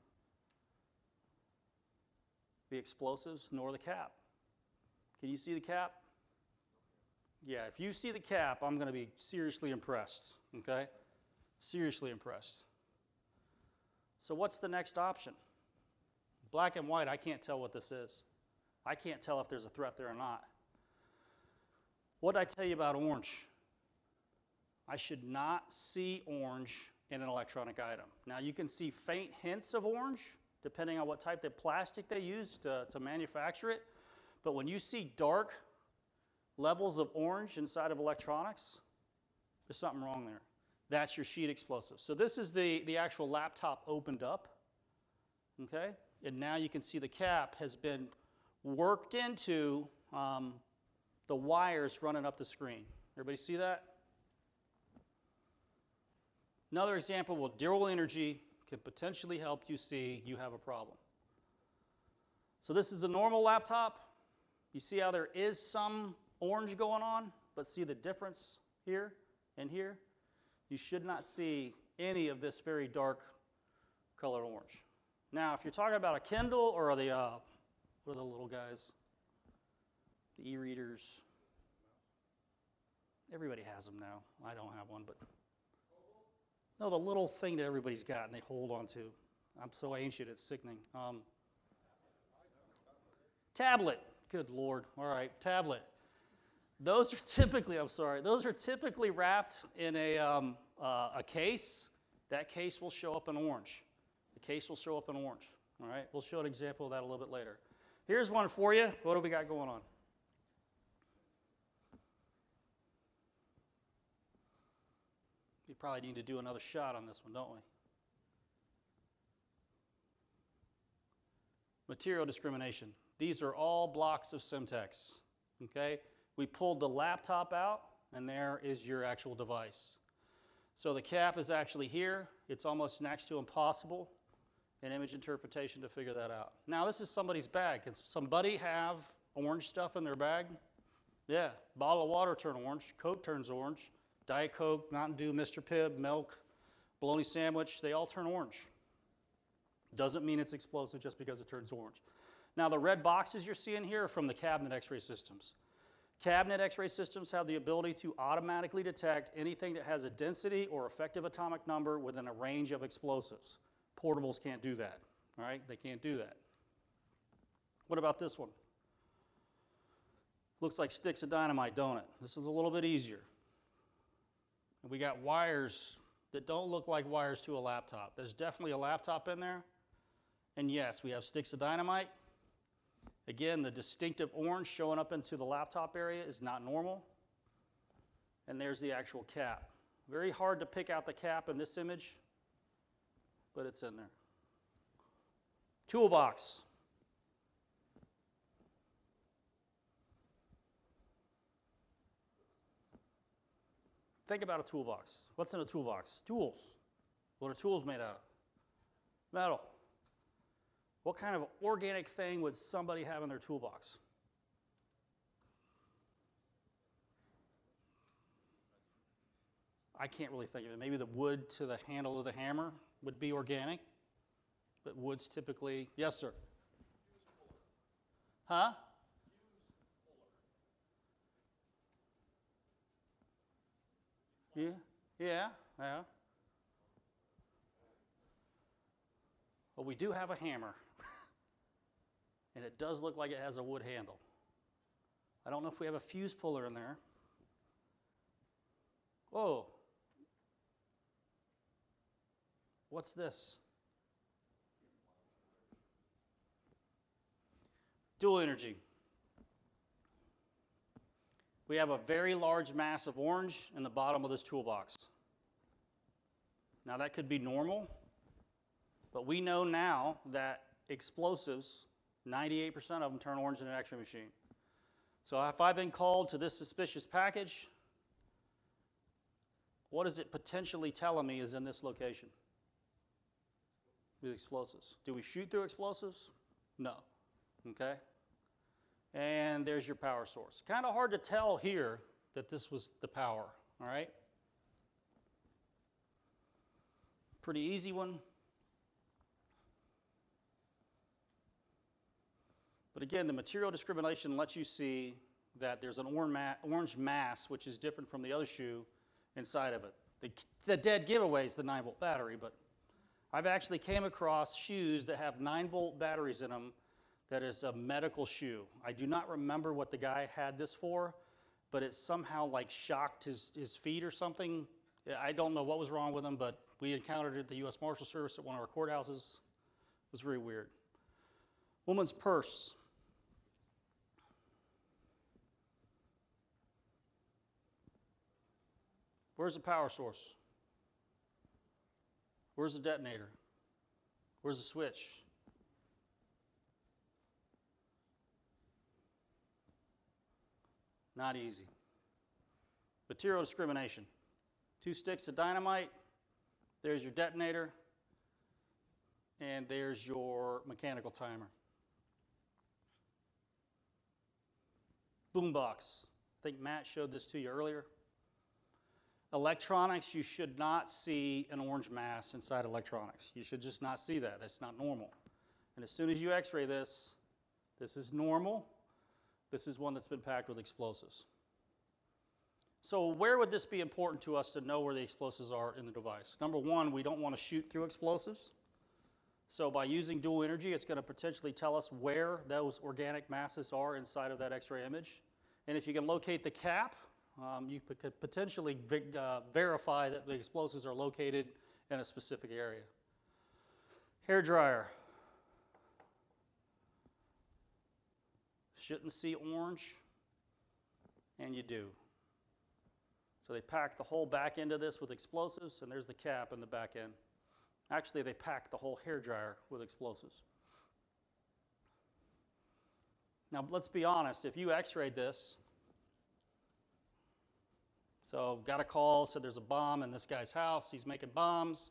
the explosives nor the cap. Can you see the cap? Yeah, if you see the cap, I'm going to be seriously impressed, okay? Seriously impressed. So what's the next option? Black and white, I can't tell what this is. I can't tell if there's a threat there or not. What did I tell you about orange? I should not see orange in an electronic item. Now you can see faint hints of orange, depending on what type of plastic they use to manufacture it. But when you see dark levels of orange inside of electronics, there's something wrong there. That's your sheet explosive. So this is the actual laptop opened up, okay? And now you can see the cap has been worked into the wires running up the screen. Everybody see that? Another example, well, dual energy can potentially help you see you have a problem. So this is a normal laptop. You see how there is some orange going on, but see the difference here and here? You should not see any of this very dark color orange. Now, if you're talking about a Kindle or the, what are the little guys? The e-readers. Everybody has them now. I don't have one, but. No, the little thing that everybody's got and they hold on to. I'm so ancient, it's sickening. Tablet. Good Lord. All right, tablet. Those are typically, I'm sorry, those are typically wrapped in a case. That case will show up in orange. The case will show up in orange. All right, we'll show an example of that a little bit later. Here's one for you. What do we got going on? We probably need to do another shot on this one, don't we? Material discrimination. These are all blocks of Semtex, okay? We pulled the laptop out, and there is your actual device. So the cap is actually here. It's almost next to impossible in image interpretation to figure that out. Now, this is somebody's bag. Can somebody have orange stuff in their bag? Yeah, bottle of water turns orange, Coke turns orange, Diet Coke, Mountain Dew, Mr. Pibb, milk, bologna sandwich, they all turn orange. Doesn't mean it's explosive just because it turns orange. Now, the red boxes you're seeing here are from the cabinet x-ray systems. Cabinet x-ray systems have the ability to automatically detect anything that has a density or effective atomic number within a range of explosives. Portables can't do that, all right? They can't do that. What about this one? Looks like sticks of dynamite, don't it? This is a little bit easier. And we got wires that don't look like wires to a laptop. There's definitely a laptop in there. And yes, we have sticks of dynamite. Again, the distinctive orange showing up into the laptop area is not normal. And there's the actual cap. Very hard to pick out the cap in this image, but it's in there. Toolbox. Think about a toolbox. What's in a toolbox? Tools. What are tools made out of? Metal. What kind of organic thing would somebody have in their toolbox? I can't really think of it. Maybe the wood to the handle of the hammer would be organic, but wood's typically, yes, sir. Huh? Yeah, yeah. Well, we do have a hammer, and it does look like it has a wood handle. I don't know if we have a fuse puller in there. Whoa. What's this? Dual energy. We have a very large mass of orange in the bottom of this toolbox. Now that could be normal, but we know now that explosives, 98% of them turn orange in an X-ray machine. So if I've been called to this suspicious package, what is it potentially telling me is in this location? With explosives. Do we shoot through explosives? No. Okay? And there's your power source. Kind of hard to tell here that this was the power, all right? Pretty easy one. But again, the material discrimination lets you see that there's an orange mass, which is different from the other shoe, inside of it. The dead giveaway is the 9-volt battery, but I've actually came across shoes that have 9-volt batteries in them that is a medical shoe. I do not remember what the guy had this for, but it somehow like shocked his feet or something. I don't know what was wrong with him, but we encountered it at the U.S. Marshal Service at one of our courthouses. It was very weird. Woman's purse. Where's the power source? Where's the detonator? Where's the switch? Not easy. Material discrimination. 2 sticks of dynamite, there's your detonator, and there's your mechanical timer. Boombox. I think Matt showed this to you earlier. Electronics, you should not see an orange mass inside electronics. You should just not see that. That's not normal. And as soon as you x-ray this, this is normal. This is one that's been packed with explosives. So where would this be important to us to know where the explosives are in the device? Number one, we don't want to shoot through explosives. So by using dual energy, it's going to potentially tell us where those organic masses are inside of that x-ray image. And if you can locate the cap, you could potentially verify that the explosives are located in a specific area. Hair dryer. Shouldn't see orange, and you do. So they pack the whole back end of this with explosives, and there's the cap in the back end. Actually, they pack the whole hair dryer with explosives. Now, let's be honest, if you x-rayed this, so got a call, said there's a bomb in this guy's house, he's making bombs,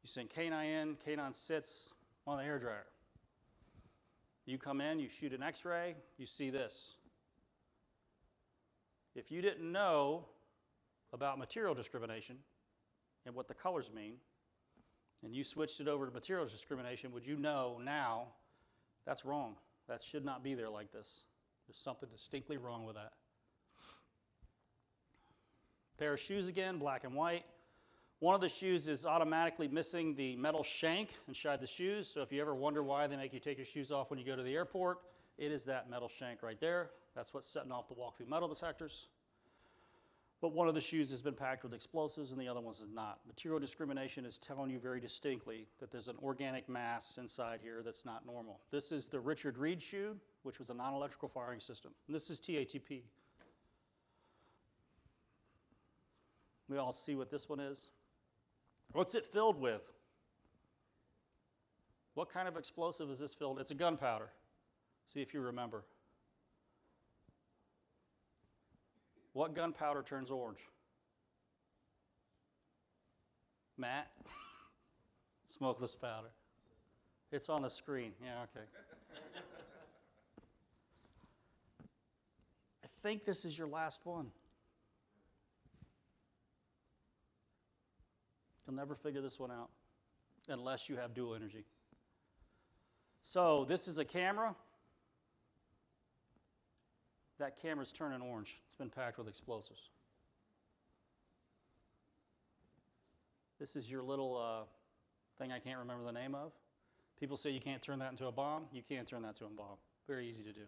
you send K9 in, K9 sits on the hair dryer. You come in, you shoot an x-ray, you see this. If you didn't know about material discrimination and what the colors mean, and you switched it over to material discrimination, would you know now that's wrong? That should not be there like this. There's something distinctly wrong with that. Pair of shoes again, black and white. One of the shoes is automatically missing the metal shank inside the shoes, so if you ever wonder why they make you take your shoes off when you go to the airport, it is that metal shank right there. That's what's setting off the walk-through metal detectors. But one of the shoes has been packed with explosives and the other ones is not. Material discrimination is telling you very distinctly that there's an organic mass inside here that's not normal. This is the Richard Reed shoe, which was a non-electrical firing system. And this is TATP. We all see what this one is. What's it filled with? What kind of explosive is this filled? It's a gunpowder. See if you remember. What gunpowder turns orange? Matt? Smokeless powder. It's on the screen. Yeah, okay. I think this is your last one. You'll never figure this one out unless you have dual energy. So this is a camera. That camera's turning orange. It's been packed with explosives. This is your little thing I can't remember the name of. People say you can't turn that into a bomb. You can turn that into a bomb. Very easy to do.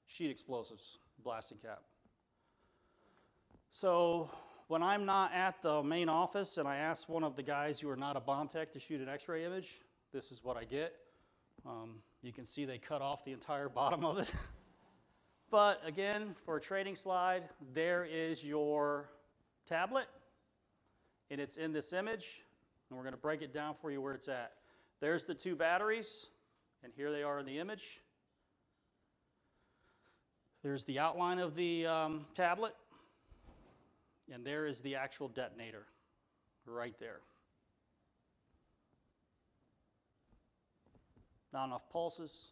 Sheet explosives, blasting cap. So when I'm not at the main office and I ask one of the guys who are not a bomb tech to shoot an x-ray image, this is what I get. You can see they cut off the entire bottom of it. But again, for a training slide, there is your tablet, and it's in this image, and we're going to break it down for you where it's at. There's the 2 batteries, and here they are in the image. There's the outline of the tablet. And there is the actual detonator, right there. Not enough pulses.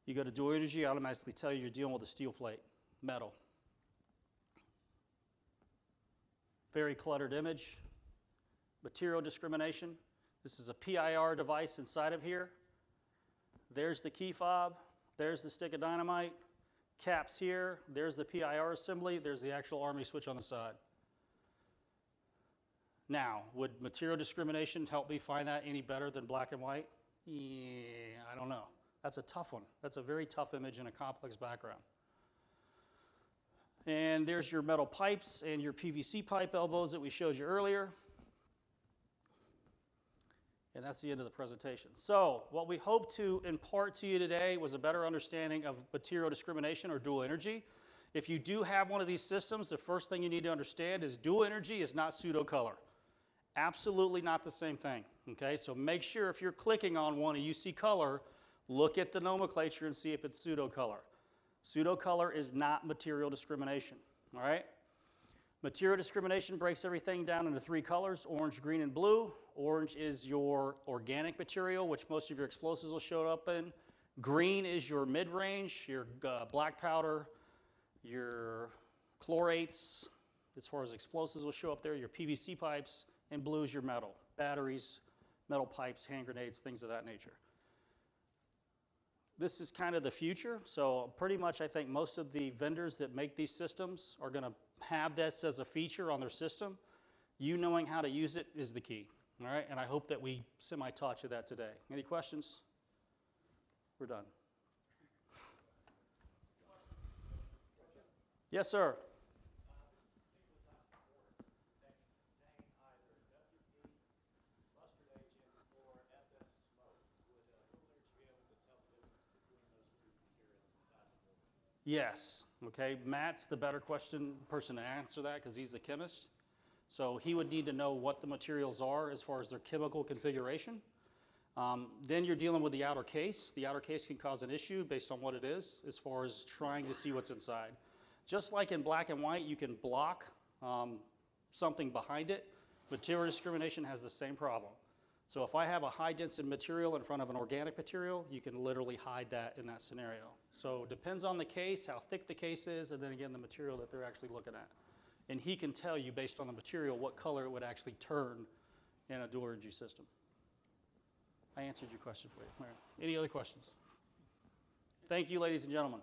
You go to Dual Energy, automatically tell you you're dealing with a steel plate, metal. Very cluttered image. Material discrimination. This is a PIR device inside of here. There's the key fob. There's the stick of dynamite. Caps here. There's the PIR assembly. There's the actual Army switch on the side. Now, would material discrimination help me find that any better than black and white? Yeah, I don't know. That's a tough one. That's a very tough image in a complex background. And there's your metal pipes and your PVC pipe elbows that we showed you earlier. And that's the end of the presentation. So what we hope to impart to you today was a better understanding of material discrimination or dual energy. If you do have one of these systems, the first thing you need to understand is dual energy is not pseudo color. Absolutely not the same thing, okay? So make sure if you're clicking on one and you see color, look at the nomenclature and see if it's pseudo color. Pseudo color is not material discrimination, all right? Material discrimination breaks everything down into 3 colors, orange, green, and blue. Orange is your organic material, which most of your explosives will show up in. Green is your mid-range, your black powder, your chlorates, as far as explosives will show up there, your PVC pipes, and blue is your metal, batteries, metal pipes, hand grenades, things of that nature. This is kind of the future, so pretty much I think most of the vendors that make these systems are going to have this as a feature on their system. You knowing how to use it is the key, all right? And I hope that we semi-taught you that today. Any questions? We're done. Yes, sir. Yes, okay, Matt's the better person to answer that because he's the chemist. So he would need to know what the materials are as far as their chemical configuration. Then you're dealing with the outer case. The outer case can cause an issue based on what it is as far as trying to see what's inside. Just like in black and white, you can block something behind it. Material discrimination has the same problem. So if I have a high density material in front of an organic material, you can literally hide that in that scenario. So it depends on the case, how thick the case is, and then again the material that they're actually looking at. And he can tell you based on the material what color it would actually turn in a dual energy system. I answered your question for you. All right. Any other questions? Thank you, ladies and gentlemen.